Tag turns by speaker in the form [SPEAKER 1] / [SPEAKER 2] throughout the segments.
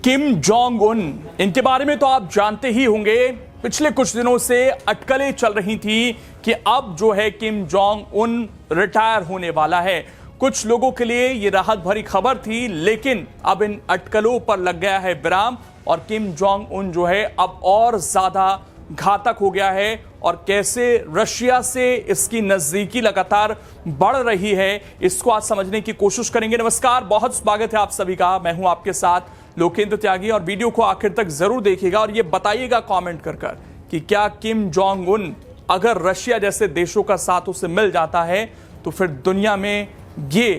[SPEAKER 1] Kim Jong Un, इनके बारे में तो आप जानते ही होंगे। पिछले कुछ दिनों से अटकलें चल रही थी कि अब जो है किम जोंग उन रिटायर होने वाला है। कुछ लोगों के लिए ये राहत भरी खबर थी, लेकिन अब इन अटकलों पर लग गया है विराम और किम जोंग उन जो है अब और ज्यादा घातक हो गया है और कैसे रशिया से इसकी नजदीकी लगातार बढ़ रही है, इसको आज समझने की कोशिश करेंगे। नमस्कार, बहुत स्वागत है आप सभी का। मैं हूं आपके साथ लोकेंद्र त्यागी और वीडियो को आखिर तक जरूर देखिएगा और ये बताइएगा कमेंट कर कि क्या किम जोंग उन अगर रशिया जैसे देशों का साथ उसे मिल जाता है तो फिर दुनिया में ये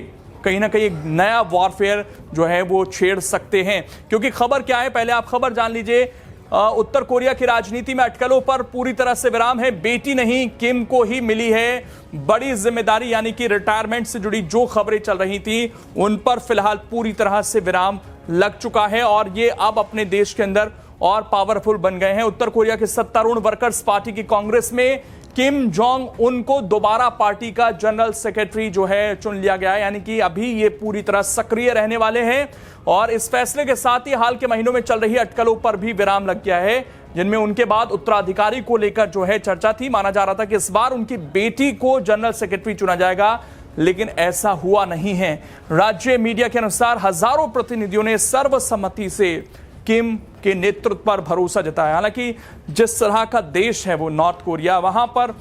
[SPEAKER 1] कहीं ना कहीं एक नया वॉरफेयर जो है वो छेड़ सकते हैं। क्योंकि खबर क्या है, पहले आप खबर जान लीजिए। उत्तर कोरिया की राजनीति में अटकलों पर पूरी तरह से विराम है। बेटी नहीं, किम को ही मिली है बड़ी जिम्मेदारी, यानी कि रिटायरमेंट से जुड़ी जो खबरें चल रही थी उन पर फिलहाल पूरी तरह से विराम लग चुका है और ये अब अपने देश के अंदर और पावरफुल बन गए हैं। उत्तर कोरिया के सत्तारूढ़ वर्कर्स पार्टी की कांग्रेस में किम जोंग उन को दोबारा पार्टी का जनरल सेक्रेटरी जो है चुन लिया गया है, यानी कि अभी ये पूरी तरह सक्रिय रहने वाले हैं। और इस फैसले के साथ ही हाल के महीनों में चल रही अटकलों पर भी विराम लग गया है, जिनमें उनके बाद उत्तराधिकारी को लेकर जो है चर्चा थी। माना जा रहा था कि इस बार उनकी बेटी को जनरल सेक्रेटरी चुना जाएगा, लेकिन ऐसा हुआ नहीं है। राज्य मीडिया के अनुसार हजारों प्रतिनिधियों ने सर्वसम्मति से किम के नेतृत्व पर भरोसा जताया। हालांकि जिस तरह का देश है वो नॉर्थ कोरिया, वहां पर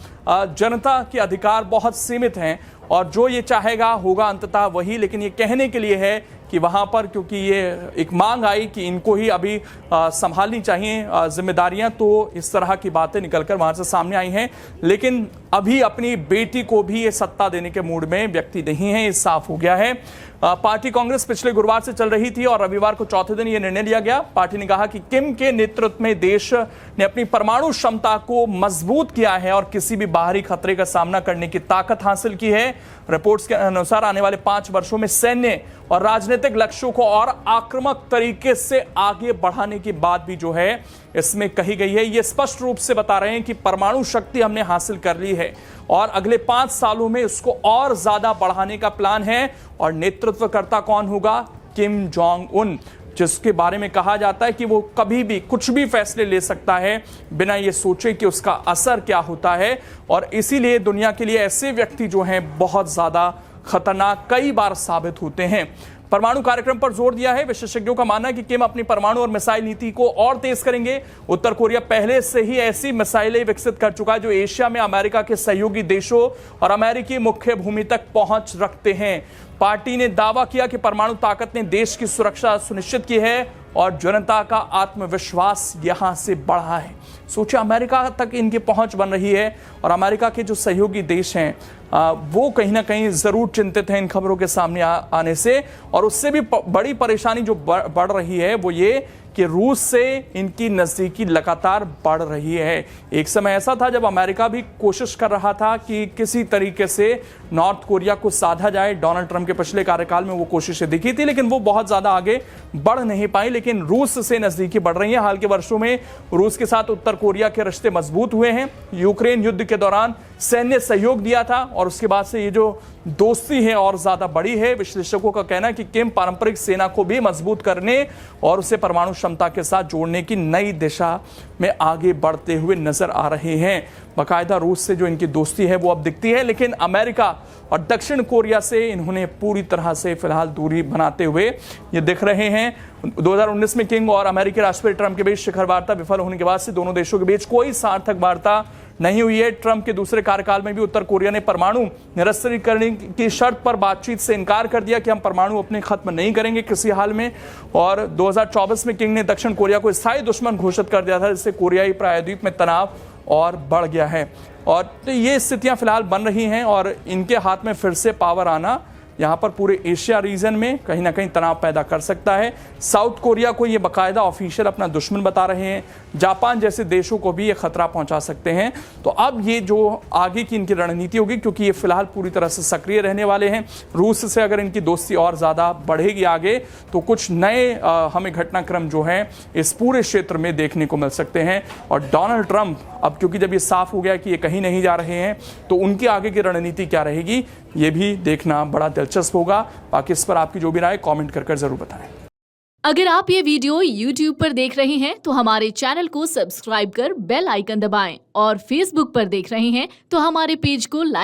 [SPEAKER 1] जनता के अधिकार बहुत सीमित हैं और जो ये चाहेगा होगा अंततः वही। लेकिन ये कहने के लिए है कि वहां पर क्योंकि ये एक मांग आई कि इनको ही अभी संभालनी चाहिए जिम्मेदारियां, तो इस तरह की बातें निकलकर वहां से सामने आई हैं। लेकिन अभी अपनी बेटी को भी ये सत्ता देने के मूड में व्यक्ति नहीं है, ये साफ हो गया है। पार्टी कांग्रेस पिछले गुरुवार से चल रही थी और रविवार को चौथे दिन यह निर्णय लिया गया। पार्टी ने कहा कि किम के नेतृत्व में देश ने अपनी परमाणु क्षमता को मजबूत किया है और किसी भी बाहरी खतरे का सामना करने की ताकत हासिल की है। रिपोर्ट्स के अनुसार आने वाले 5 वर्षों में सैन्य और राजनीतिक लक्ष्यों को और आक्रामक तरीके से आगे बढ़ाने की बात भी जो है इसमें कही गई है। ये स्पष्ट रूप से बता रहे हैं कि परमाणु शक्ति हमने हासिल कर ली है और अगले 5 सालों में इसको और ज्यादा बढ़ाने का प्लान है। और नेतृत्वकर्ता कौन होगा? किम जोंग उन, जिसके बारे में कहा जाता है कि वो कभी भी कुछ भी फैसले ले सकता है बिना ये सोचे कि उसका असर क्या होता है। और इसीलिए दुनिया के लिए ऐसे व्यक्ति जो हैं बहुत ज्यादा खतरनाक कई बार साबित होते हैं। परमाणु कार्यक्रम पर जोर दिया है। विशेषज्ञों का मानना है कि किम अपनी परमाणु और मिसाइल नीति को और तेज करेंगे। उत्तर कोरिया पहले से ही ऐसी मिसाइलें विकसित कर चुका है जो एशिया में अमेरिका के सहयोगी देशों और अमेरिकी मुख्य भूमि तक पहुंच रखते हैं। पार्टी ने दावा किया कि परमाणु ताकत ने देश की सुरक्षा सुनिश्चित की है और जनता का आत्मविश्वास यहां से बढ़ा है। सोचिए, अमेरिका तक इनकी पहुंच बन रही है और अमेरिका के जो सहयोगी देश हैं वो कहीं ना कहीं जरूर चिंतित हैं इन खबरों के सामने आने से। और उससे भी बड़ी परेशानी जो बढ़ रही है वो ये कि रूस से इनकी नजदीकी लगातार बढ़ रही है। एक समय ऐसा था जब अमेरिका भी कोशिश कर रहा था कि किसी तरीके से नॉर्थ कोरिया को साधा जाए। डोनाल्ड ट्रंप के पिछले कार्यकाल में वो कोशिशें दिखी थी, लेकिन वो बहुत ज्यादा आगे बढ़ नहीं पाई। लेकिन रूस से नजदीकी बढ़ रही है। हाल के वर्षों में रूस के साथ उत्तर कोरिया के रिश्ते मजबूत हुए हैं। यूक्रेन युद्ध के दौरान सैन्य सहयोग दिया था और उसके बाद से ये जो दोस्ती है और ज्यादा बड़ी है। विश्लेषकों का कहना है कि किम पारंपरिक सेना को भी मजबूत करने और उसे परमाणु क्षमता के साथ जोड़ने की नई दिशा में आगे बढ़ते हुए नजर आ रहे हैं। बाकायदा रूस से जो इनकी दोस्ती है वो अब दिखती है, लेकिन अमेरिका और दक्षिण कोरिया से इन्होंने पूरी तरह से फिलहाल दूरी बनाते हुए ये दिख रहे हैं। 2019 में किम और अमेरिकी राष्ट्रपति ट्रंप के बीच शिखर वार्ता विफल होने के बाद से दोनों देशों के बीच कोई सार्थक वार्ता नहीं हुई है। ट्रंप के दूसरे कार्यकाल में भी उत्तर कोरिया ने परमाणु निरस्त्रीकरण की शर्त पर बातचीत से इनकार कर दिया कि हम परमाणु अपने खत्म नहीं करेंगे किसी हाल में। और 2024 में किम ने दक्षिण कोरिया को स्थायी दुश्मन घोषित कर दिया था, जिससे कोरियाई प्रायद्वीप में तनाव और बढ़ गया है। और ये स्थितियां फिलहाल बन रही हैं और इनके हाथ में फिर से पावर आना यहाँ पर पूरे एशिया रीजन में कहीं ना कहीं तनाव पैदा कर सकता है। साउथ कोरिया को ये बाकायदा ऑफिशियल अपना दुश्मन बता रहे हैं। जापान जैसे देशों को भी ये खतरा पहुंचा सकते हैं। तो अब ये जो आगे की इनकी रणनीति होगी, क्योंकि ये फिलहाल पूरी तरह से सक्रिय रहने वाले हैं। रूस से अगर इनकी दोस्ती और ज़्यादा बढ़ेगी आगे तो कुछ नए हमें घटनाक्रम जो हैं इस पूरे क्षेत्र में देखने को मिल सकते हैं। और डोनाल्ड ट्रंप अब क्योंकि जब ये साफ हो गया कि ये कहीं नहीं जा रहे हैं तो उनकी आगे की रणनीति क्या रहेगी ये भी देखना बड़ा दिलचस्प होगा। बाकी इस पर आपकी जो भी राय कमेंट कर जरूर बताएं।
[SPEAKER 2] अगर आप ये वीडियो YouTube पर देख रहे हैं तो हमारे चैनल को सब्सक्राइब कर बेल आइकन दबाएं और Facebook पर देख रहे हैं तो हमारे पेज को लाइक